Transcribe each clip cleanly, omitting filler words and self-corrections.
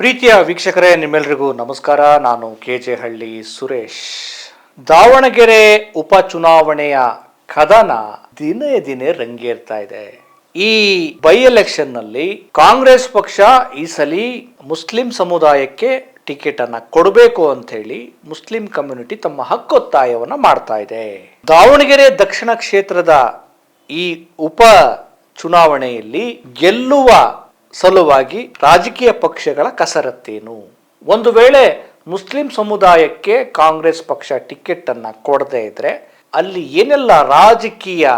ಪ್ರೀತಿಯ ವೀಕ್ಷಕರೇ, ನಿಮ್ಮೆಲ್ಲರಿಗೂ ನಮಸ್ಕಾರ. ನಾನು ಕೆಜೆ ಹಳ್ಳಿ ಸುರೇಶ್. ದಾವಣಗೆರೆ ಉಪಚುನಾವಣೆಯ ಕದನ ದಿನೇ ದಿನೇ ರಂಗೇರ್ತಾ ಇದೆ. ಈ ಬೈ ಎಲೆಕ್ಷನ್ ನಲ್ಲಿ ಕಾಂಗ್ರೆಸ್ ಪಕ್ಷ ಈ ಸಲ ಮುಸ್ಲಿಂ ಸಮುದಾಯಕ್ಕೆ ಟಿಕೆಟ್ ಅನ್ನ ಕೊಡಬೇಕು ಅಂತ ಹೇಳಿ ಮುಸ್ಲಿಂ ಕಮ್ಯುನಿಟಿ ತಮ್ಮ ಹಕ್ಕೊತ್ತಾಯವನ್ನ ಮಾಡ್ತಾ ಇದೆ. ದಾವಣಗೆರೆ ದಕ್ಷಿಣ ಕ್ಷೇತ್ರದ ಈ ಉಪ ಚುನಾವಣೆಯಲ್ಲಿ ಗೆಲ್ಲುವ ಸಲುವಾಗಿ ರಾಜಕೀಯ ಪಕ್ಷಗಳ ಕಸರತ್ತೇನು? ಒಂದು ವೇಳೆ ಮುಸ್ಲಿಂ ಸಮುದಾಯಕ್ಕೆ ಕಾಂಗ್ರೆಸ್ ಪಕ್ಷ ಟಿಕೆಟ್ ಅನ್ನ ಕೊಡದೇ ಇದ್ರೆ ಅಲ್ಲಿ ಏನೆಲ್ಲ ರಾಜಕೀಯ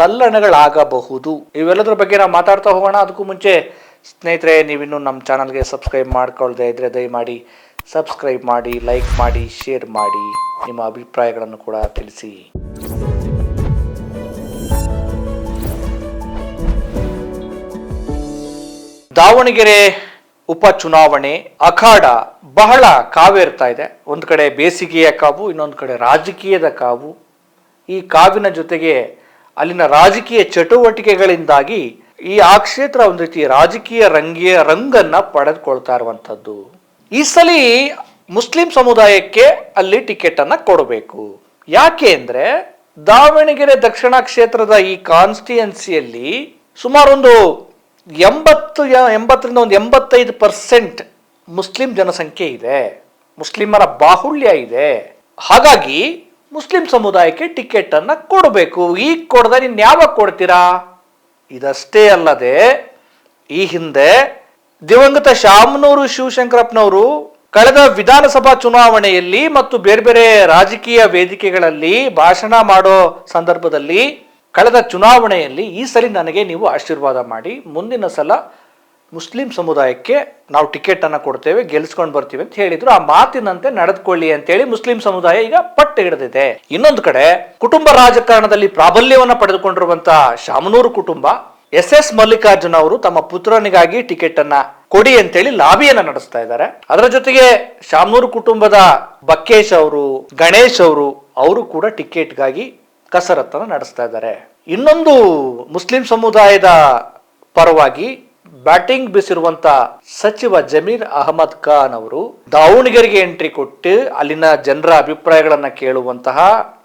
ತಲ್ಲಣಗಳಾಗಬಹುದು, ಇವೆಲ್ಲದರ ಬಗ್ಗೆ ನಾವು ಮಾತಾಡ್ತಾ ಹೋಗೋಣ. ಅದಕ್ಕೂ ಮುಂಚೆ ಸ್ನೇಹಿತರೆ, ನೀವಿನ್ನೂ ನಮ್ಮ ಚಾನಲ್ಗೆ ಸಬ್ಸ್ಕ್ರೈಬ್ ಮಾಡ್ಕೊಳ್ದೇ ಇದ್ರೆ ದಯಮಾಡಿ ಸಬ್ಸ್ಕ್ರೈಬ್ ಮಾಡಿ, ಲೈಕ್ ಮಾಡಿ, ಶೇರ್ ಮಾಡಿ, ನಿಮ್ಮ ಅಭಿಪ್ರಾಯಗಳನ್ನು ಕೂಡ ತಿಳಿಸಿ. ದಾವಣಗೆರೆ ಉಪಚುನಾವಣೆ ಅಖಾಡ ಬಹಳ ಕಾವೇರ್ತಾ ಇದೆ. ಒಂದು ಕಡೆ ಬೇಸಿಗೆಯ ಕಾವು, ಇನ್ನೊಂದು ಕಡೆ ರಾಜಕೀಯದ ಕಾವು. ಈ ಕಾವಿನ ಜೊತೆಗೆ ಅಲ್ಲಿನ ರಾಜಕೀಯ ಚಟುವಟಿಕೆಗಳಿಂದಾಗಿ ಆ ಕ್ಷೇತ್ರ ಒಂದು ರೀತಿ ರಾಜಕೀಯ ರಂಗನ್ನ ಪಡೆದುಕೊಳ್ತಾ ಇರುವಂಥದ್ದು. ಈ ಸಲ ಮುಸ್ಲಿಂ ಸಮುದಾಯಕ್ಕೆ ಅಲ್ಲಿ ಟಿಕೆಟ್ ಅನ್ನ ಕೊಡಬೇಕು. ಯಾಕೆ ಅಂದ್ರೆ ದಾವಣಗೆರೆ ದಕ್ಷಿಣ ಕ್ಷೇತ್ರದ ಈ ಕಾನ್ಸ್ಟಿಟ್ಯೂನ್ಸಿಯಲ್ಲಿ ಸುಮಾರೊಂದು 80ರಿಂದ 85% ಮುಸ್ಲಿಂ ಜನಸಂಖ್ಯೆ ಇದೆ, ಮುಸ್ಲಿಮರ ಬಾಹುಳ್ಯ ಇದೆ. ಹಾಗಾಗಿ ಮುಸ್ಲಿಂ ಸಮುದಾಯಕ್ಕೆ ಟಿಕೆಟ್ ಅನ್ನ ಕೊಡಬೇಕು. ಈಗ ಕೊಡದ ನೀನ್ ಯಾವಾಗ ಕೊಡ್ತೀರಾ? ಇದಷ್ಟೇ ಅಲ್ಲದೆ ಈ ಹಿಂದೆ ದಿವಂಗತ ಶಾಮನೂರು ಶಿವಶಂಕರಪ್ಪನವರು ಕಳೆದ ವಿಧಾನಸಭಾ ಚುನಾವಣೆಯಲ್ಲಿ ಮತ್ತು ಬೇರೆ ಬೇರೆ ರಾಜಕೀಯ ವೇದಿಕೆಗಳಲ್ಲಿ ಭಾಷಣ ಮಾಡೋ ಸಂದರ್ಭದಲ್ಲಿ ಕಳೆದ ಚುನಾವಣೆಯಲ್ಲಿ ಈ ಸಲ ನನಗೆ ನೀವು ಆಶೀರ್ವಾದ ಮಾಡಿ, ಮುಂದಿನ ಸಲ ಮುಸ್ಲಿಂ ಸಮುದಾಯಕ್ಕೆ ನಾವು ಟಿಕೆಟ್ ಅನ್ನ ಕೊಡ್ತೇವೆ, ಗೆಲ್ಸ್ಕೊಂಡು ಬರ್ತೀವಿ ಅಂತ ಹೇಳಿದ್ರು. ಆ ಮಾತಿನಂತೆ ನಡೆದುಕೊಳ್ಳಿ ಅಂತೇಳಿ ಮುಸ್ಲಿಂ ಸಮುದಾಯ ಈಗ ಪಟ್ಟು ಹಿಡಿದಿದೆ. ಇನ್ನೊಂದು ಕಡೆ ಕುಟುಂಬ ರಾಜಕಾರಣದಲ್ಲಿ ಪ್ರಾಬಲ್ಯವನ್ನ ಪಡೆದುಕೊಂಡಿರುವಂತಹ ಶಾಮನೂರು ಕುಟುಂಬ ಎಸ್ ಮಲ್ಲಿಕಾರ್ಜುನ ಅವರು ತಮ್ಮ ಪುತ್ರನಿಗಾಗಿ ಟಿಕೆಟ್ ಅನ್ನ ಕೊಡಿ ಅಂತೇಳಿ ಲಾಬಿಯನ್ನ ನಡೆಸ್ತಾ ಇದ್ದಾರೆ. ಅದರ ಜೊತೆಗೆ ಶಾಮನೂರು ಕುಟುಂಬದ ಬಕ್ಕೇಶ್ ಅವರು, ಗಣೇಶ್ ಅವರು ಕೂಡ ಟಿಕೆಟ್ಗಾಗಿ ಕಸರತ್ತನ್ನು ನಡೆಸ್ತಾ ಇದ್ದಾರೆ. ಇನ್ನೊಂದು ಮುಸ್ಲಿಂ ಸಮುದಾಯದ ಪರವಾಗಿ ಬ್ಯಾಟಿಂಗ್ ಬೀಸಿರುವಂತ ಸಚಿವ ಜಮೀರ್ ಅಹಮದ್ ಖಾನ್ ಅವರು ದಾವಣಗೆರೆಗೆ ಎಂಟ್ರಿ ಕೊಟ್ಟು ಅಲ್ಲಿನ ಜನರ ಅಭಿಪ್ರಾಯಗಳನ್ನ ಕೇಳುವಂತಹ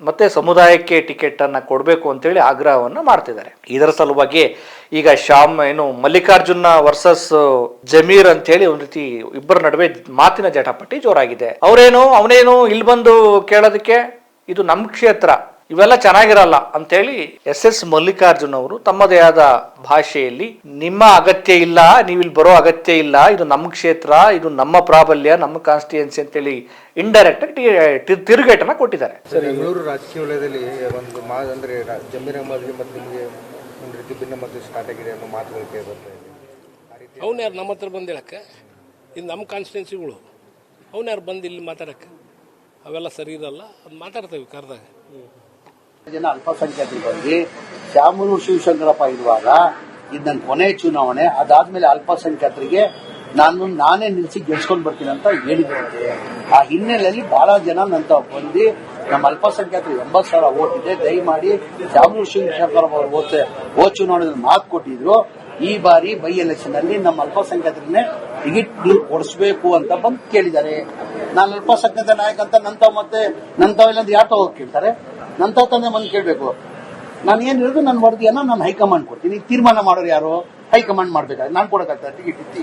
ಮತ್ತೆ ಸಮುದಾಯಕ್ಕೆ ಟಿಕೆಟ್ ಅನ್ನ ಕೊಡಬೇಕು ಅಂತೇಳಿ ಆಗ್ರಹವನ್ನ ಮಾಡ್ತಿದ್ದಾರೆ. ಇದರ ಸಲುವಾಗಿ ಈಗ ಮಲ್ಲಿಕಾರ್ಜುನ ವರ್ಸಸ್ ಜಮೀರ್ ಅಂತ ಹೇಳಿ ಒಂದ್ ರೀತಿ ಇಬ್ಬರ ನಡುವೆ ಮಾತಿನ ಜಟಾಪಟಿ ಜೋರಾಗಿದೆ. ಅವನೇನು ಇಲ್ಲಿ ಬಂದು ಕೇಳೋದಕ್ಕೆ, ಇದು ನಮ್ಮ ಕ್ಷೇತ್ರ, ಇವೆಲ್ಲ ಚೆನ್ನಾಗಿರಲ್ಲ ಅಂತೇಳಿ ಎಸ್ ಮಲ್ಲಿಕಾರ್ಜುನ್ ಅವರು ತಮ್ಮದೇ ಆದ ಭಾಷೆಯಲ್ಲಿ ನಿಮ್ಮ ಅಗತ್ಯ ಇಲ್ಲ, ನೀವಿಲ್ಲಿ ಬರೋ ಅಗತ್ಯ ಇಲ್ಲ, ಇದು ನಮ್ಮ ಕ್ಷೇತ್ರ, ಇದು ನಮ್ಮ ಪ್ರಾಬಲ್ಯ, ನಮ್ಮ ಕಾನ್ಸ್ಟಿಟ್ಯೂನ್ಸಿ ಅಂತೇಳಿ ಇಂಡೈರೆಕ್ಟ್ ಆಗಿ ತಿರುಗೇಟನ್ನ ಕೊಟ್ಟಿದ್ದಾರೆ. ಬೆಂಗಳೂರು ರಾಜಕೀಯ ವಲಯದಲ್ಲಿ ಒಂದು ಅಂದ್ರೆ ಜಮೀರ್ ಅಹಮದ್ಗೆ ಮತ್ತು ನಿಮಗೆ ಒಂದು ರೀತಿ ಭಿನ್ನಮತ ಸ್ಟಾರ್ಟ್ ಆಗಿದೆ ಅನ್ನೋ ಮಾತುಗಳು ಕೇಳಿ ಬರ್ತಾ ಇದೆ. ಅವ್ನು ಯಾರು ನಮ್ಮ ಹತ್ರ ಬಂದು ಹೇಳಕ್ಕೆ? ಇದು ನಮ್ಮ ಕಾನ್ಸ್ಟಿಟ್ಯೂನ್ಸಿಗಳು, ಅವ್ನು ಯಾರು ಬಂದು ಇಲ್ಲಿ ಮಾತಾಡಕ್ಕೆ? ಅವೆಲ್ಲ ಸರಿ ಇರಲ್ಲ. ಅದು ಮಾತಾಡ್ತೇವೆ ಕರೆದಾಗ. ಜನ ಅಲ್ಪಸಂಖ್ಯಾತರಿಗೆ ಶಾಮನೂರು ಶಿವಶಂಕರಪ್ಪ ಇರುವಾಗ ಇದು ನನ್ನ ಕೊನೆಯ ಚುನಾವಣೆ, ಅದಾದ್ಮೇಲೆ ಅಲ್ಪಸಂಖ್ಯಾತರಿಗೆ ನಾನೇ ನಿಲ್ಸಿ ಗೆಲ್ಸ್ಕೊಂಡ್ ಬರ್ತೀನಿ ಅಂತ ಹೇಳಿದ್ದೆ. ಆ ಹಿನ್ನೆಲೆಯಲ್ಲಿ ಬಹಳ ಜನ ನಂತ ಬಂದು ನಮ್ಮ ಅಲ್ಪಸಂಖ್ಯಾತರು 80,000 ಓಟ್ ಇದೆ, ದಯಮಾಡಿ ಶಾಮನೂರು ಶಿವಶಂಕರಪ್ಪ ಅವರು ಓಟ್ ಚುನಾವಣೆಯಲ್ಲಿ ಮಾತು ಕೊಟ್ಟಿದ್ರು, ಈ ಬಾರಿ ಬೈ ಎಲೆಕ್ಷನ್ ಅಲ್ಲಿ ನಮ್ಮ ಅಲ್ಪಸಂಖ್ಯಾತರನ್ನೇ ಟಿಕೆಟ್ ನೀವು ಕೊಡಿಸಬೇಕು ಅಂತ ಬಂದು ಕೇಳಿದ್ದಾರೆ. ನಾನು ಅಲ್ಪಸಂಖ್ಯಾತ ನಾಯಕ ಅಂತ ನಂತಾವೆಲ್ಲ ಯಾರು ಹೋಗಿ ಕೇಳ್ತಾರೆ? ನಂತ ತಂದೆ ಬಂದು ಕೇಳಬೇಕು. ನಾನು ಏನ್ ಹೇಳಿದ್ರು ನನ್ನ ವರದಿಯನ್ನ ನಾನು ಹೈಕಮಾಂಡ್ ಕೊಡ್ತೀನಿ. ತೀರ್ಮಾನ ಮಾಡೋರು ಯಾರು? ಹೈಕಮಾಂಡ್ ಮಾಡ್ಬೇಕಾದ್ರೆ ನಾನು ಕೊಡಕ್ಕಾಗ್ತದೆ? ಟಿಕೆಟ್ ಇತ್ತಿ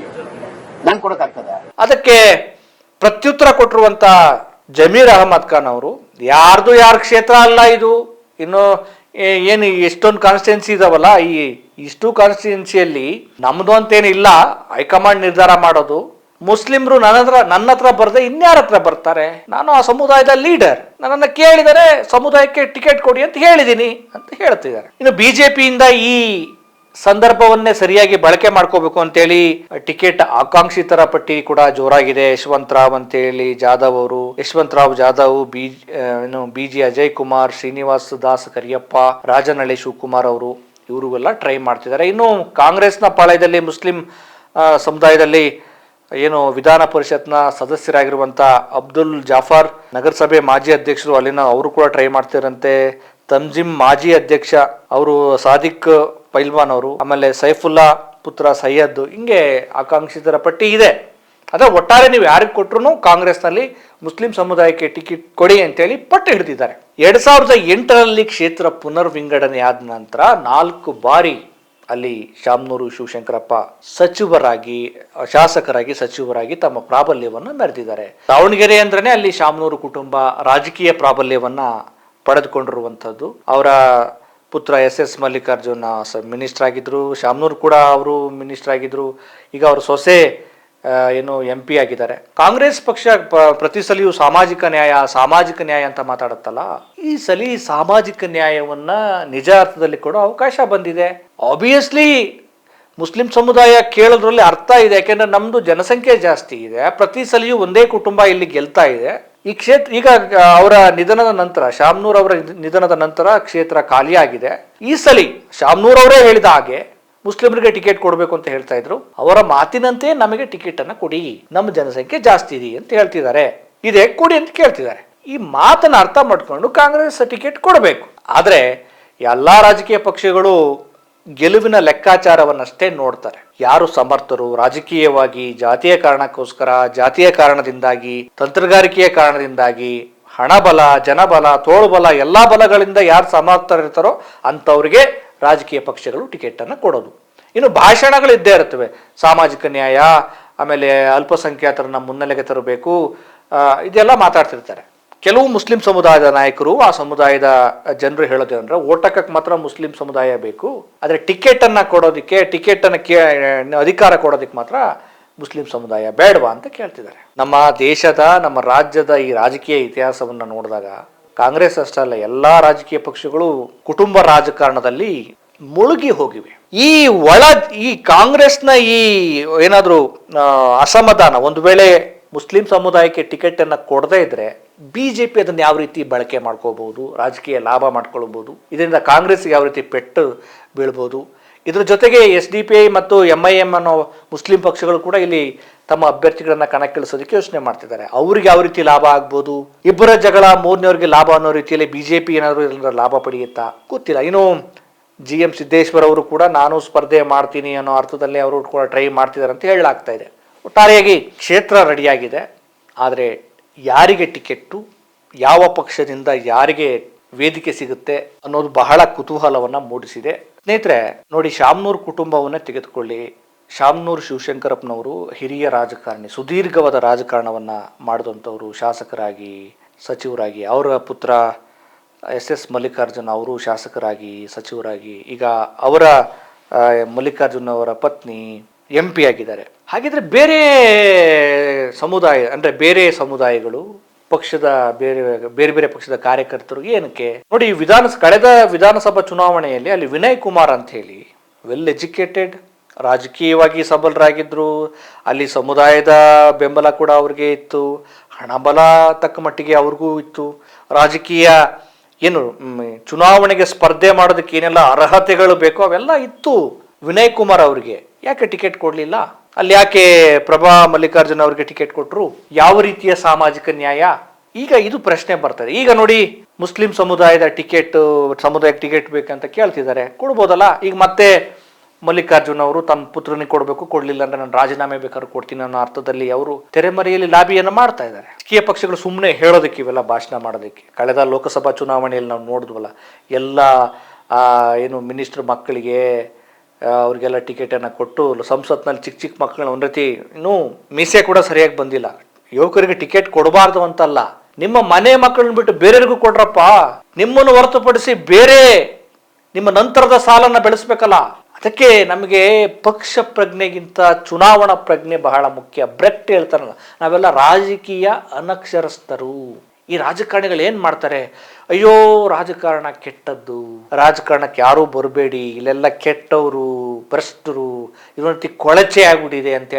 ನಾನು ಕೊಡಕ್ಕಾಗ್ತದ? ಅದಕ್ಕೆ ಪ್ರತ್ಯುತ್ತರ ಕೊಟ್ಟಿರುವಂತ ಜಮೀರ್ ಅಹಮದ್ ಖಾನ್ ಅವರು, ಯಾರ ಕ್ಷೇತ್ರ ಅಲ್ಲ ಇದು, ಇನ್ನು ಏನು ಎಷ್ಟೊಂದು ಕಾನ್ಸ್ಟಿಟ್ಯೂನ್ಸಿ ಇದಾವಲ್ಲ, ಇಷ್ಟು ಕಾನ್ಸ್ಟಿಟ್ಯೂನ್ಸಿಯಲ್ಲಿ ನಮ್ದು ಅಂತೇನಿಲ್ಲ, ಹೈಕಮಾಂಡ್ ನಿರ್ಧಾರ ಮಾಡೋದು. ಮುಸ್ಲಿಮ್ರು ನನ್ನ ಹತ್ರ ಬರ್ದೆ ಇನ್ಯಾರ ಹತ್ರ ಬರ್ತಾರೆ? ನಾನು ಆ ಸಮುದಾಯದ ಲೀಡರ್, ನನ್ನನ್ನು ಕೇಳಿದರೆ ಸಮುದಾಯಕ್ಕೆ ಟಿಕೆಟ್ ಕೊಡಿ ಅಂತ ಹೇಳಿದ್ದೀನಿ ಅಂತ ಹೇಳ್ತಿದ್ದಾರೆ. ಇನ್ನು ಬಿಜೆಪಿಯಿಂದ ಈ ಸಂದರ್ಭವನ್ನೇ ಸರಿಯಾಗಿ ಬಳಕೆ ಮಾಡ್ಕೋಬೇಕು ಅಂತೇಳಿ ಟಿಕೆಟ್ ಆಕಾಂಕ್ಷಿತರ ಪಟ್ಟಿ ಕೂಡ ಜೋರಾಗಿದೆ. ಯಶವಂತರಾವ್ ಅಂತೇಳಿ ಜಾಧವ್ ಅವರು, ಯಶವಂತರಾವ್ ಜಾಧವ್, ಬಿಜಿ ಅಜಯ್ ಕುಮಾರ್, ಶ್ರೀನಿವಾಸ್ ದಾಸ್ ಕರಿಯಪ್ಪ, ರಾಜನಹಳ್ಳಿ ಶಿವಕುಮಾರ್ ಅವರು, ಇವರಿಗೆಲ್ಲ ಟ್ರೈ ಮಾಡ್ತಿದ್ದಾರೆ. ಇನ್ನು ಕಾಂಗ್ರೆಸ್ನ ಪಾಳಯದಲ್ಲಿ ಮುಸ್ಲಿಂ ಸಮುದಾಯದಲ್ಲಿ ವಿಧಾನ ಪರಿಷತ್ನ ಸದಸ್ಯರಾಗಿರುವಂತ ಅಬ್ದುಲ್ ಜಾಫರ್, ನಗರಸಭೆ ಮಾಜಿ ಅಧ್ಯಕ್ಷರು, ಅವರು ಕೂಡ ಟ್ರೈ ಮಾಡ್ತಿರಂತೆ. ತಂಜಿಮ್ ಮಾಜಿ ಅಧ್ಯಕ್ಷ ಅವರು ಸಾದಿಕ್ ಪೈಲ್ವಾನ್ ಅವರು, ಆಮೇಲೆ ಸೈಫುಲ್ಲಾ ಪುತ್ರ ಸೈಯದ್, ಹಿಂಗೆ ಆಕಾಂಕ್ಷಿತರ ಪಟ್ಟಿ ಇದೆ. ಅದೇ ಒಟ್ಟಾರೆ ನೀವು ಯಾರಿಗೆ ಕೊಟ್ಟರು ಕಾಂಗ್ರೆಸ್ನಲ್ಲಿ ಮುಸ್ಲಿಂ ಸಮುದಾಯಕ್ಕೆ ಟಿಕೆಟ್ ಕೊಡಿ ಅಂತೇಳಿ ಪಟ್ಟು ಹಿಡಿದಿದ್ದಾರೆ. 2008ರಲ್ಲಿ ಕ್ಷೇತ್ರ ಪುನರ್ವಿಂಗಡಣೆ ಆದ ನಂತರ 4 ಬಾರಿ ಅಲ್ಲಿ ಶಾಮನೂರು ಶಿವಶಂಕರಪ್ಪ ಸಚಿವರಾಗಿ, ಶಾಸಕರಾಗಿ, ಸಚಿವರಾಗಿ ತಮ್ಮ ಪ್ರಾಬಲ್ಯವನ್ನು ಮೆರೆದಿದ್ದಾರೆ. ದಾವಣಗೆರೆ ಅಂದ್ರೇನೆ ಅಲ್ಲಿ ಶಾಮನೂರು ಕುಟುಂಬ ರಾಜಕೀಯ ಪ್ರಾಬಲ್ಯವನ್ನ ಪಡೆದುಕೊಂಡಿರುವಂಥದ್ದು. ಅವರ ಪುತ್ರ SS ಮಲ್ಲಿಕಾರ್ಜುನ ಮಿನಿಸ್ಟರ್ ಆಗಿದ್ರು, ಶಾಮನೂರು ಕೂಡ ಅವರು ಮಿನಿಸ್ಟರ್ ಆಗಿದ್ರು. ಈಗ ಅವರು ಸೊಸೆ ಏನು MP ಆಗಿದ್ದಾರೆ. ಕಾಂಗ್ರೆಸ್ ಪಕ್ಷ ಪ್ರತಿ ಸಲಿಯೂ ಸಾಮಾಜಿಕ ನ್ಯಾಯ ಅಂತ ಮಾತಾಡುತ್ತಲ್ಲ, ಈ ಸಲಿ ಸಾಮಾಜಿಕ ನ್ಯಾಯವನ್ನ ನಿಜ ಅರ್ಥದಲ್ಲಿ ಕೊಡೋ ಅವಕಾಶ ಬಂದಿದೆ. ಆಬ್ವಿಯಸ್ಲಿ ಮುಸ್ಲಿಂ ಸಮುದಾಯ ಕೇಳೋದ್ರಲ್ಲಿ ಅರ್ಥ ಇದೆ, ಯಾಕೆಂದ್ರೆ ನಮ್ದು ಜನಸಂಖ್ಯೆ ಜಾಸ್ತಿ ಇದೆ. ಪ್ರತಿ ಸಲಿಯೂ ಒಂದೇ ಕುಟುಂಬ ಇಲ್ಲಿ ಗೆಲ್ತಾ ಇದೆ. ಈ ಕ್ಷೇತ್ರ ಈಗ ಅವರ ನಿಧನದ ನಂತರ, ಶಾಮನೂರ್ ಅವರ ನಿಧನದ ನಂತರ ಕ್ಷೇತ್ರ ಖಾಲಿಯಾಗಿದೆ. ಈ ಸಲಿ ಶಾಮನೂರ್ ಅವರೇ ಹೇಳಿದ ಹಾಗೆ ಮುಸ್ಲಿಮರಿಗೆ ಟಿಕೆಟ್ ಕೊಡಬೇಕು ಅಂತ ಹೇಳ್ತಾ ಇದ್ರು. ಅವರ ಮಾತಿನಂತೆ ನಮಗೆ ಟಿಕೆಟ್ ಅನ್ನ ಕೊಡಿ, ನಮ್ಮ ಜನಸಂಖ್ಯೆ ಜಾಸ್ತಿ ಇದೆ ಅಂತ ಹೇಳ್ತಿದ್ದಾರೆ, ಇದೇ ಕೊಡಿ ಅಂತ ಕೇಳ್ತಿದ್ದಾರೆ. ಈ ಮಾತನ್ನ ಅರ್ಥ ಮಾಡ್ಕೊಂಡು ಕಾಂಗ್ರೆಸ್ ಟಿಕೆಟ್ ಕೊಡಬೇಕು. ಆದ್ರೆ ಎಲ್ಲಾ ರಾಜಕೀಯ ಪಕ್ಷಗಳು ಗೆಲುವಿನ ಲೆಕ್ಕಾಚಾರವನ್ನಷ್ಟೇ ನೋಡ್ತಾರೆ. ಯಾರು ಸಮರ್ಥರು ರಾಜಕೀಯವಾಗಿ, ಜಾತಿಯ ಕಾರಣಕ್ಕೋಸ್ಕರ, ಜಾತಿಯ ಕಾರಣದಿಂದಾಗಿ, ತಂತ್ರಗಾರಿಕೆಯ ಕಾರಣದಿಂದಾಗಿ, ಹಣಬಲ, ಜನಬಲ, ತೋಳುಬಲ, ಎಲ್ಲಾ ಬಲಗಳಿಂದ ಯಾರು ಸಮರ್ಥರಿರ್ತಾರೋ ಅಂಥವ್ರಿಗೆ ರಾಜಕೀಯ ಪಕ್ಷಗಳು ಟಿಕೆಟ್ ಅನ್ನು ಕೊಡೋದು. ಇನ್ನು ಭಾಷಣಗಳು ಇದ್ದೇ ಇರುತ್ತವೆ. ಸಾಮಾಜಿಕ ನ್ಯಾಯ, ಆಮೇಲೆ ಅಲ್ಪಸಂಖ್ಯಾತರನ್ನ ಮುನ್ನೆಲೆಗೆ ತರಬೇಕು, ಇದೆಲ್ಲ ಮಾತಾಡ್ತಿರ್ತಾರೆ. ಕೆಲವು ಮುಸ್ಲಿಂ ಸಮುದಾಯದ ನಾಯಕರು, ಆ ಸಮುದಾಯದ ಜನರು ಹೇಳೋದೇನಂದ್ರೆ ಓಟಕ್ಕೆ ಮಾತ್ರ ಮುಸ್ಲಿಂ ಸಮುದಾಯ ಬೇಕು, ಆದರೆ ಟಿಕೆಟ್ ಅನ್ನ ಕೊಡೋದಕ್ಕೆ, ಟಿಕೆಟ್ ಅನ್ನ ಅಧಿಕಾರ ಕೊಡೋದಕ್ಕೆ ಮಾತ್ರ ಮುಸ್ಲಿಂ ಸಮುದಾಯ ಬೇಡವಾ ಅಂತ ಕೇಳ್ತಿದ್ದಾರೆ. ನಮ್ಮ ದೇಶದ, ನಮ್ಮ ರಾಜ್ಯದ ಈ ರಾಜಕೀಯ ಇತಿಹಾಸವನ್ನ ನೋಡಿದಾಗ ಕಾಂಗ್ರೆಸ್ ಅಷ್ಟಲ್ಲ, ಎಲ್ಲಾ ರಾಜಕೀಯ ಪಕ್ಷಗಳು ಕುಟುಂಬ ರಾಜಕಾರಣದಲ್ಲಿ ಮುಳುಗಿ ಹೋಗಿವೆ. ಈ ಕಾಂಗ್ರೆಸ್ನ ಈ ಏನಾದ್ರೂ ಅಸಮಾಧಾನ, ಒಂದು ವೇಳೆ ಮುಸ್ಲಿಂ ಸಮುದಾಯಕ್ಕೆ ಟಿಕೆಟ್ ಅನ್ನ ಕೊಡದೇ ಇದ್ರೆ BJP ಅದನ್ನ ಯಾವ ರೀತಿ ಬಳಕೆ ಮಾಡ್ಕೋಬಹುದು, ರಾಜಕೀಯ ಲಾಭ ಮಾಡ್ಕೊಳ್ಬಹುದು, ಇದರಿಂದ ಕಾಂಗ್ರೆಸ್ಗೆ ಯಾವ ರೀತಿ ಪೆಟ್ಟು ಬೀಳ್ಬೋದು. ಇದ್ರ ಜೊತೆಗೆ SDPI ಮತ್ತು MIM ಅನ್ನೋ ಮುಸ್ಲಿಂ ಪಕ್ಷಗಳು ಕೂಡ ಇಲ್ಲಿ ತಮ್ಮ ಅಭ್ಯರ್ಥಿಗಳನ್ನ ಕಣಕ್ಕಿಳಿಸೋದಕ್ಕೆ ಯೋಚನೆ ಮಾಡ್ತಿದ್ದಾರೆ. ಅವ್ರಿಗೆ ಯಾವ ರೀತಿ ಲಾಭ ಆಗ್ಬೋದು, ಇಬ್ಬರ ಜಗಳ ಮೂರನೇವ್ರಿಗೆ ಲಾಭ ಅನ್ನೋ ರೀತಿಯಲ್ಲಿ BJP ಏನಾದ್ರು ಇದರಿಂದ ಲಾಭ ಪಡೆಯುತ್ತಾ ಗೊತ್ತಿಲ್ಲ. ಇನ್ನು GM ಸಿದ್ದೇಶ್ವರ್ ಅವರು ಕೂಡ ನಾನು ಸ್ಪರ್ಧೆ ಮಾಡ್ತೀನಿ ಅನ್ನೋ ಅರ್ಥದಲ್ಲಿ ಅವರು ಕೂಡ ಟ್ರೈ ಮಾಡ್ತಿದ್ದಾರೆ ಅಂತ ಹೇಳಲಾಗ್ತಾ ಇದೆ. ಒಟ್ಟಾರೆಯಾಗಿ ಕ್ಷೇತ್ರ ರೆಡಿಯಾಗಿದೆ, ಆದರೆ ಯಾರಿಗೆ ಟಿಕೆಟ್ಟು, ಯಾವ ಪಕ್ಷದಿಂದ ಯಾರಿಗೆ ವೇದಿಕೆ ಸಿಗುತ್ತೆ ಅನ್ನೋದು ಬಹಳ ಕುತೂಹಲವನ್ನ ಮೂಡಿಸಿದೆ. ಸ್ನೇಹಿತರೆ ನೋಡಿ, ಶಾಮನೂರ್ ಕುಟುಂಬವನ್ನೇ ತೆಗೆದುಕೊಳ್ಳಿ. ಶಾಮನೂರು ಶಿವಶಂಕರಪ್ಪನವರು ಹಿರಿಯ ರಾಜಕಾರಣಿ, ಸುದೀರ್ಘವಾದ ರಾಜಕಾರಣವನ್ನ ಮಾಡಿದಂಥವ್ರು, ಶಾಸಕರಾಗಿ, ಸಚಿವರಾಗಿ. ಅವರ ಪುತ್ರ SS ಮಲ್ಲಿಕಾರ್ಜುನ ಅವರು ಶಾಸಕರಾಗಿ, ಸಚಿವರಾಗಿ. ಈಗ ಅವರ ಮಲ್ಲಿಕಾರ್ಜುನ ಅವರ ಪತ್ನಿ MP ಆಗಿದ್ದಾರೆ. ಹಾಗಿದ್ರೆ ಬೇರೆ ಸಮುದಾಯ, ಅಂದ್ರೆ ಬೇರೆ ಸಮುದಾಯಗಳು, ಪಕ್ಷದ ಬೇರೆ ಪಕ್ಷದ ಕಾರ್ಯಕರ್ತರು ಏನಕ್ಕೆ ನೋಡಿ, ಕಳೆದ ವಿಧಾನಸಭಾ ಚುನಾವಣೆಯಲ್ಲಿ ಅಲ್ಲಿ ವಿನಯ್ ಕುಮಾರ್ ಅಂತ ಹೇಳಿ ವೆಲ್ ಎಜುಕೇಟೆಡ್, ರಾಜಕೀಯವಾಗಿ ಸಬಲರಾಗಿದ್ರು. ಅಲ್ಲಿ ಸಮುದಾಯದ ಬೆಂಬಲ ಕೂಡ ಅವ್ರಿಗೆ ಇತ್ತು, ಹಣಬಲ ತಕ್ಕ ಮಟ್ಟಿಗೆ ಅವ್ರಿಗೂ ಇತ್ತು. ರಾಜಕೀಯ ಏನು ಚುನಾವಣೆಗೆ ಸ್ಪರ್ಧೆ ಮಾಡೋದಕ್ಕೆ ಏನೆಲ್ಲ ಅರ್ಹತೆಗಳು ಬೇಕೋ ಅವೆಲ್ಲ ಇತ್ತು ವಿನಯ್ ಕುಮಾರ್ ಅವರಿಗೆ. ಯಾಕೆ ಟಿಕೆಟ್ ಕೊಡ್ಲಿಲ್ಲ? ಅಲ್ಲಿ ಯಾಕೆ ಪ್ರಭಾ ಮಲ್ಲಿಕಾರ್ಜುನ್ ಅವರಿಗೆ ಟಿಕೆಟ್ ಕೊಟ್ರು? ಯಾವ ರೀತಿಯ ಸಾಮಾಜಿಕ ನ್ಯಾಯ? ಈಗ ಇದು ಪ್ರಶ್ನೆ ಬರ್ತದೆ. ಈಗ ನೋಡಿ, ಮುಸ್ಲಿಂ ಸಮುದಾಯಕ್ಕೆ ಟಿಕೆಟ್ ಬೇಕಂತ ಕೇಳ್ತಿದ್ದಾರೆ, ಕೊಡ್ಬೋದಲ್ಲ. ಈಗ ಮತ್ತೆ ಮಲ್ಲಿಕಾರ್ಜುನ್ ಅವರು ತಮ್ಮ ಪುತ್ರನಿಗೆ ಕೊಡಬೇಕು, ಕೊಡ್ಲಿಲ್ಲ ಅಂದ್ರೆ ನಾನು ರಾಜೀನಾಮೆ ಬೇಕಾದ್ರೂ ಕೊಡ್ತೀನಿ ಅನ್ನೋ ಅರ್ಥದಲ್ಲಿ ಅವರು ತೆರೆಮರೆಯಲ್ಲಿ ಲಾಬಿಯನ್ನು ಮಾಡ್ತಾ ಇದ್ದಾರೆ. ರಾಜಕೀಯ ಪಕ್ಷಗಳು ಸುಮ್ಮನೆ ಹೇಳೋದಕ್ಕೆ, ಇವೆಲ್ಲ ಭಾಷಣ ಮಾಡೋದಕ್ಕೆ. ಕಳೆದ ಲೋಕಸಭಾ ಚುನಾವಣೆಯಲ್ಲಿ ನಾವು ನೋಡಿದ್ವಲ್ಲ, ಎಲ್ಲ ಏನು ಮಿನಿಸ್ಟರ್ ಮಕ್ಕಳಿಗೆ ಅವ್ರಿಗೆಲ್ಲ ಟಿಕೆಟ್ ಅನ್ನ ಕೊಟ್ಟು ಸಂಸತ್ನಲ್ಲಿ ಚಿಕ್ಕ ಮಕ್ಕಳನ್ನ ಒಂದ್ ರೀತಿ ಇನ್ನೂ ಮೀಸೆ ಕೂಡ ಸರಿಯಾಗಿ ಬಂದಿಲ್ಲ. ಯುವಕರಿಗೆ ಟಿಕೆಟ್ ಕೊಡಬಾರ್ದು ಅಂತಲ್ಲ, ನಿಮ್ಮ ಮನೆ ಮಕ್ಕಳನ್ನ ಬಿಟ್ಟು ಬೇರೆಯವ್ರಿಗೂ ಕೊಡ್ರಪ್ಪ. ನಿಮ್ಮನ್ನು ಹೊರತುಪಡಿಸಿ ಬೇರೆ ನಿಮ್ಮ ನಂತರದ ಸಾಲನ್ನ ಬೆಳೆಸ್ಬೇಕಲ್ಲ. ಅದಕ್ಕೆ ನಮಗೆ ಪಕ್ಷ ಪ್ರಜ್ಞೆಗಿಂತ ಚುನಾವಣಾ ಪ್ರಜ್ಞೆ ಬಹಳ ಮುಖ್ಯ. ಬ್ರೆಕ್ಟ್ ಹೇಳ್ತಾರಲ್ಲ, ನಾವೆಲ್ಲ ರಾಜಕೀಯ ಅನಕ್ಷರಸ್ಥರು. ಈ ರಾಜಕಾರಣಿಗಳು ಏನ್ ಮಾಡ್ತಾರೆ, ಅಯ್ಯೋ ರಾಜಕಾರಣ ಕೆಟ್ಟದ್ದು, ರಾಜಕಾರಣಕ್ಕೆ ಯಾರೂ ಬರಬೇಡಿ, ಇಲ್ಲೆಲ್ಲ ಕೆಟ್ಟವರು, ಭ್ರಷ್ಟರು, ಇದೊಂದು ಕೊಳಚೆ ಆಗ್ಬಿಟ್ಟಿದೆ ಅಂತ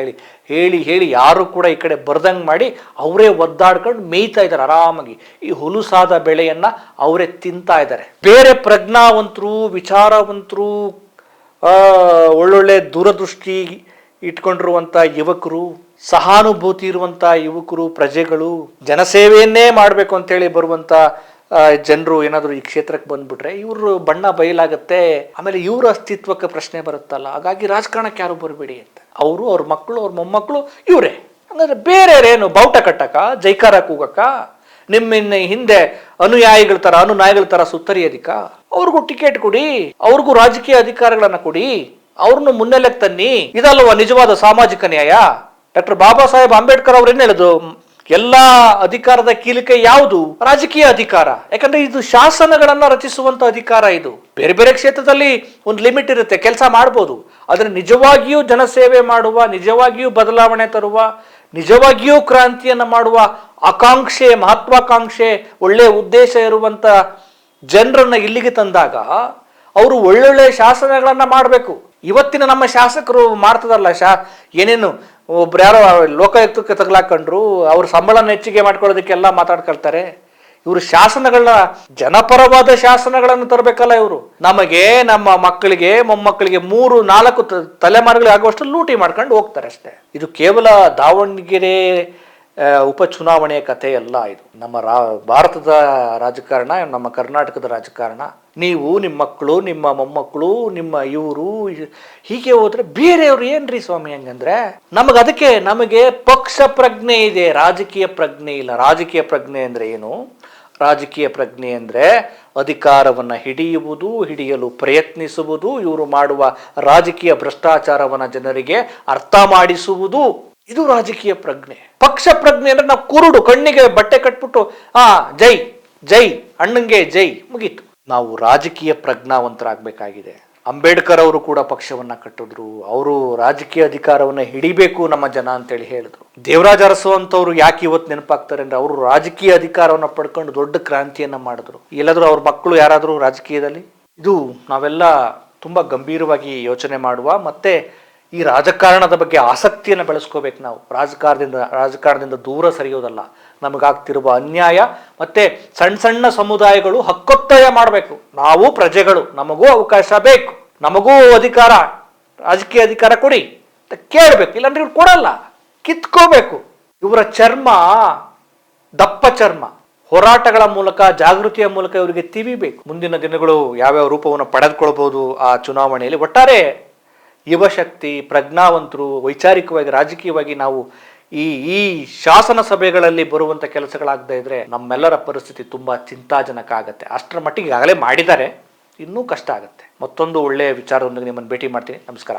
ಹೇಳಿ ಯಾರು ಕೂಡ ಈ ಕಡೆ ಬರ್ದಂಗೆ ಮಾಡಿ ಅವರೇ ಒದ್ದಾಡ್ಕೊಂಡು ಮೇಯ್ತಾ ಇದ್ದಾರೆ ಆರಾಮಾಗಿ. ಈ ಹುಲುಸಾದ ಬೆಳೆಯನ್ನ ಅವರೇ ತಿಂತಾ ಇದ್ದಾರೆ. ಬೇರೆ ಪ್ರಜ್ಞಾವಂತರು, ವಿಚಾರವಂತರು, ಒಳ್ಳೊಳ್ಳೆ ದೂರದೃಷ್ಟಿ ಇಟ್ಕೊಂಡಿರುವಂತ ಯುವಕರು, ಸಹಾನುಭೂತಿ ಇರುವಂತ ಯುವಕರು, ಪ್ರಜೆಗಳು, ಜನಸೇವೆಯನ್ನೇ ಮಾಡಬೇಕು ಅಂತೇಳಿ ಬರುವಂತ ಜನರು ಏನಾದ್ರು ಈ ಕ್ಷೇತ್ರಕ್ಕೆ ಬಂದ್ಬಿಟ್ರೆ ಇವರು ಬಣ್ಣ ಬಯಲಾಗತ್ತೆ. ಆಮೇಲೆ ಇವ್ರ ಅಸ್ತಿತ್ವಕ್ಕೆ ಪ್ರಶ್ನೆ ಬರುತ್ತಲ್ಲ. ಹಾಗಾಗಿ ರಾಜಕಾರಣಕ್ಕೆ ಯಾರು ಬರಬೇಡಿ ಅಂತ, ಅವರು, ಅವ್ರ ಮಕ್ಕಳು, ಅವ್ರ ಮೊಮ್ಮಕ್ಕಳು ಇವರೇ. ಹಂಗಂದ್ರೆ ಬೇರೆಯವ್ರೇನು ಬಾವುಟ ಕಟ್ಟಕ, ಜೈಕಾರ ಕೂಗಕ್ಕ, ನಿಮ್ಮಿನ್ನ ಹಿಂದೆ ಅನುನಾಯಿಗಳ ತರ ಸುತ್ತರಿಯೋದಿಕ್ಕ? ಅವ್ರಿಗೂ ಟಿಕೆಟ್ ಕೊಡಿ, ಅವ್ರಿಗೂ ರಾಜಕೀಯ ಅಧಿಕಾರಗಳನ್ನ ಕೊಡಿ, ಅವ್ರನ್ನು ಮುನ್ನೆಲೆಗೆ ತನ್ನಿ. ಇದಲ್ವಾ ನಿಜವಾದ ಸಾಮಾಜಿಕ ನ್ಯಾಯ? ಡಾಕ್ಟರ್ ಬಾಬಾ ಸಾಹೇಬ್ ಅಂಬೇಡ್ಕರ್ ಅವ್ರು ಏನ್ ಹೇಳುದು? ಎಲ್ಲಾ ಅಧಿಕಾರದ ಕೀಲಿಕೆ ಯಾವುದು? ರಾಜಕೀಯ ಅಧಿಕಾರ. ಯಾಕಂದ್ರೆ ಇದು ಶಾಸನಗಳನ್ನ ರಚಿಸುವಂತ ಅಧಿಕಾರ. ಇದು ಬೇರೆ ಬೇರೆ ಕ್ಷೇತ್ರದಲ್ಲಿ ಒಂದು ಲಿಮಿಟ್ ಇರುತ್ತೆ, ಕೆಲಸ ಮಾಡ್ಬೋದು. ಆದ್ರೆ ನಿಜವಾಗಿಯೂ ಜನಸೇವೆ ಮಾಡುವ, ನಿಜವಾಗಿಯೂ ಬದಲಾವಣೆ ತರುವ, ನಿಜವಾಗಿಯೂ ಕ್ರಾಂತಿಯನ್ನ ಮಾಡುವ ಆಕಾಂಕ್ಷೆ, ಮಹತ್ವಾಕಾಂಕ್ಷೆ, ಒಳ್ಳೆಯ ಉದ್ದೇಶ ಇರುವಂತ ಜನರನ್ನ ಇಲ್ಲಿಗೆ ತಂದಾಗ ಅವರು ಒಳ್ಳೊಳ್ಳೆ ಶಾಸನಗಳನ್ನ ಮಾಡಬೇಕು. ಇವತ್ತಿನ ನಮ್ಮ ಶಾಸಕರು ಮಾಡ್ತದಲ್ಲ ಏನೇನು ಒಬ್ರು ಯಾರೋ ಲೋಕಾಯುಕ್ತಕ್ಕೆ ತಗಲಾಕೊಂಡ್ರು, ಅವ್ರ ಸಂಬಳನ ಹೆಚ್ಚಿಗೆ ಮಾಡ್ಕೊಳ್ಳೋದಕ್ಕೆಲ್ಲ ಮಾತಾಡ್ಕೊಳ್ತಾರೆ. ಇವರು ಶಾಸನಗಳನ್ನ, ಜನಪರವಾದ ಶಾಸನಗಳನ್ನು ತರಬೇಕಲ್ಲ ಇವರು. ನಮಗೆ, ನಮ್ಮ ಮಕ್ಕಳಿಗೆ, ಮೊಮ್ಮಕ್ಕಳಿಗೆ 3-4 ತಲೆಮಾರುಗಳಿಗೆ ಆಗುವಷ್ಟು ಲೂಟಿ ಮಾಡ್ಕೊಂಡು ಹೋಗ್ತಾರೆ ಅಷ್ಟೇ. ಇದು ಕೇವಲ ದಾವಣಗೆರೆ ಉಪಚುನಾವಣೆಯ ಕಥೆ ಅಲ್ಲ. ಇದು ನಮ್ಮ ಭಾರತದ ರಾಜಕಾರಣ, ನಮ್ಮ ಕರ್ನಾಟಕದ ರಾಜಕಾರಣ. ನೀವು, ನಿಮ್ಮ ಮಕ್ಕಳು, ನಿಮ್ಮ ಮೊಮ್ಮಕ್ಕಳು, ನಿಮ್ಮ ಇವರು ಹೀಗೆ ಹೋದ್ರೆ ಬೇರೆಯವ್ರು ಏನ್ರಿ ಸ್ವಾಮಿ? ಹಂಗಂದ್ರೆ ನಮಗೆ ಪಕ್ಷ ಪ್ರಜ್ಞೆ ಇದೆ, ರಾಜಕೀಯ ಪ್ರಜ್ಞೆ ಇಲ್ಲ. ರಾಜಕೀಯ ಪ್ರಜ್ಞೆ ಅಂದ್ರೆ ಏನು? ರಾಜಕೀಯ ಪ್ರಜ್ಞೆ ಅಂದ್ರೆ ಅಧಿಕಾರವನ್ನ ಹಿಡಿಯುವುದು, ಹಿಡಿಯಲು ಪ್ರಯತ್ನಿಸುವುದು, ಇವರು ಮಾಡುವ ರಾಜಕೀಯ ಭ್ರಷ್ಟಾಚಾರವನ್ನ ಜನರಿಗೆ ಅರ್ಥ ಮಾಡಿಸುವುದು. ಇದು ರಾಜಕೀಯ ಪ್ರಜ್ಞೆ. ಪಕ್ಷ ಪ್ರಜ್ಞೆ ಅಂದ್ರೆ ನಾವು ಕುರುಡು, ಕಣ್ಣಿಗೆ ಬಟ್ಟೆ ಕಟ್ಬಿಟ್ಟು ಜೈ ಜೈ ಅಣ್ಣಂಗೆ ಜೈ, ಮುಗೀತು. ನಾವು ರಾಜಕೀಯ ಪ್ರಜ್ಞಾವಂತರಾಗಬೇಕಾಗಿದೆ. ಅಂಬೇಡ್ಕರ್ ಅವರು ಕೂಡ ಪಕ್ಷವನ್ನ ಕಟ್ಟಿದ್ರು. ಅವರು ರಾಜಕೀಯ ಅಧಿಕಾರವನ್ನ ಹಿಡಿಬೇಕು ನಮ್ಮ ಜನ ಅಂತೇಳಿ ಹೇಳಿದ್ರು. ದೇವರಾಜ ಅರಸು ಅಂತವ್ರು ಯಾಕೆ ಇವತ್ತು ನೆನಪಾಗ್ತಾರೆ ಅಂದ್ರೆ ಅವರು ರಾಜಕೀಯ ಅಧಿಕಾರವನ್ನ ಪಡ್ಕೊಂಡು ದೊಡ್ಡ ಕ್ರಾಂತಿಯನ್ನ ಮಾಡಿದ್ರು. ಎಲ್ಲಾದ್ರೂ ಅವ್ರ ಮಕ್ಕಳು ಯಾರಾದ್ರೂ ರಾಜಕೀಯದಲ್ಲಿ? ಇದು ನಾವೆಲ್ಲ ತುಂಬಾ ಗಂಭೀರವಾಗಿ ಯೋಚನೆ ಮಾಡುವ, ಮತ್ತೆ ಈ ರಾಜಕಾರಣದ ಬಗ್ಗೆ ಆಸಕ್ತಿಯನ್ನು ಬೆಳೆಸ್ಕೋಬೇಕು. ನಾವು ರಾಜಕಾರಣದಿಂದ ದೂರ ಸರಿಯೋದಲ್ಲ. ನಮಗಾಗ್ತಿರುವ ಅನ್ಯಾಯ ಮತ್ತೆ ಸಣ್ಣ ಸಮುದಾಯಗಳು ಹಕ್ಕೊತ್ತಾಯ ಮಾಡಬೇಕು. ನಾವು ಪ್ರಜೆಗಳು, ನಮಗೂ ಅವಕಾಶ ಬೇಕು, ನಮಗೂ ಅಧಿಕಾರ, ರಾಜಕೀಯ ಅಧಿಕಾರ ಕೊಡಿ ಅಂತ ಕೇಳಬೇಕು. ಇಲ್ಲಾಂದ್ರೆ ಇವ್ರು ಕೊಡಲ್ಲ, ಕಿತ್ಕೋಬೇಕು. ಇವರ ಚರ್ಮ ದಪ್ಪ ಚರ್ಮ. ಹೋರಾಟಗಳ ಮೂಲಕ, ಜಾಗೃತಿಯ ಮೂಲಕ ಇವರಿಗೆ ತಿವಿಬೇಕು. ಮುಂದಿನ ದಿನಗಳು ಯಾವ್ಯಾವ ರೂಪವನ್ನು ಪಡೆದುಕೊಳ್ಬಹುದು ಆ ಚುನಾವಣೆಯಲ್ಲಿ. ಒಟ್ಟಾರೆ ಯುವಶಕ್ತಿ, ಪ್ರಜ್ಞಾವಂತರು, ವೈಚಾರಿಕವಾಗಿ, ರಾಜಕೀಯವಾಗಿ ನಾವು ಈ ಶಾಸನ ಸಭೆಗಳಲ್ಲಿ ಬರುವಂತ ಕೆಲಸಗಳಾಗದೇ ಇದ್ರೆ ನಮ್ಮೆಲ್ಲರ ಪರಿಸ್ಥಿತಿ ತುಂಬಾ ಚಿಂತಾಜನಕ ಆಗತ್ತೆ. ಅಷ್ಟರ ಮಟ್ಟಿಗೆ ಈಗಾಗಲೇ ಮಾಡಿದ್ದಾರೆ, ಇನ್ನೂ ಕಷ್ಟ ಆಗತ್ತೆ. ಮತ್ತೊಂದು ಒಳ್ಳೆಯ ವಿಚಾರದೊಂದಿಗೆ ನಿಮ್ಮನ್ನು ಭೇಟಿ ಮಾಡ್ತೀನಿ. ನಮಸ್ಕಾರ.